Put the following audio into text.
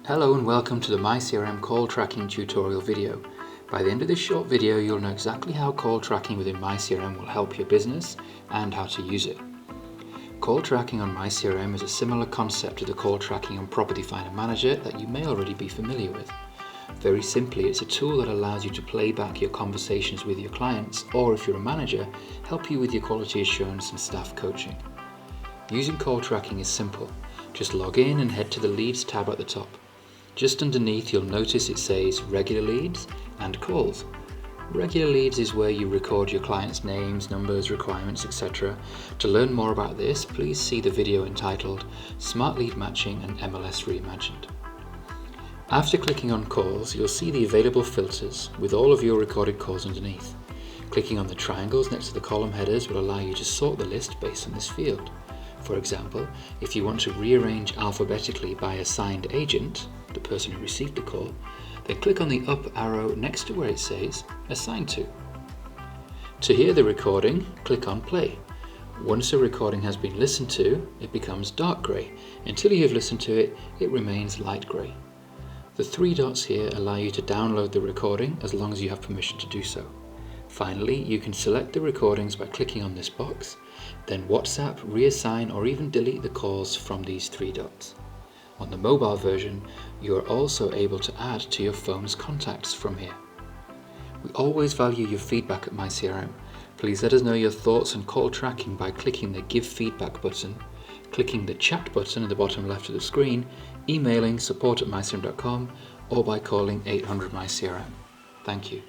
Hello and welcome to the myCRM call tracking tutorial video. By the end of this short video, you'll know exactly how call tracking within myCRM will help your business and how to use it. Call tracking on myCRM is a similar concept to the call tracking on Property Finder Manager that you may already be familiar with. Very simply, it's a tool that allows you to play back your conversations with your clients, or if you're a manager, help you with your quality assurance and staff coaching. Using call tracking is simple. Just log in and head to the Leads tab at the top. Just underneath, you'll notice it says Regular Leads and Calls. Regular Leads is where you record your clients' names, numbers, requirements, etc. To learn more about this, please see the video entitled Smart Lead Matching and MLS Reimagined. After clicking on Calls, you'll see the available filters with all of your recorded calls underneath. Clicking on the triangles next to the column headers will allow you to sort the list based on this field. For example, if you want to rearrange alphabetically by assigned agent, the person who received the call, then click on the up arrow next to where it says Assigned to. To hear the recording, click on Play. Once a recording has been listened to, it becomes dark grey. Until you have listened to it, it remains light grey. The three dots here allow you to download the recording as long as you have permission to do so. Finally, you can select the recordings by clicking on this box, then WhatsApp, reassign or even delete the calls from these three dots. On the mobile version, you are also able to add to your phone's contacts from here. We always value your feedback at myCRM. Please let us know your thoughts on call tracking by clicking the Give Feedback button, clicking the Chat button at the bottom left of the screen, emailing support@mycrm.com or by calling 800 myCRM. Thank you.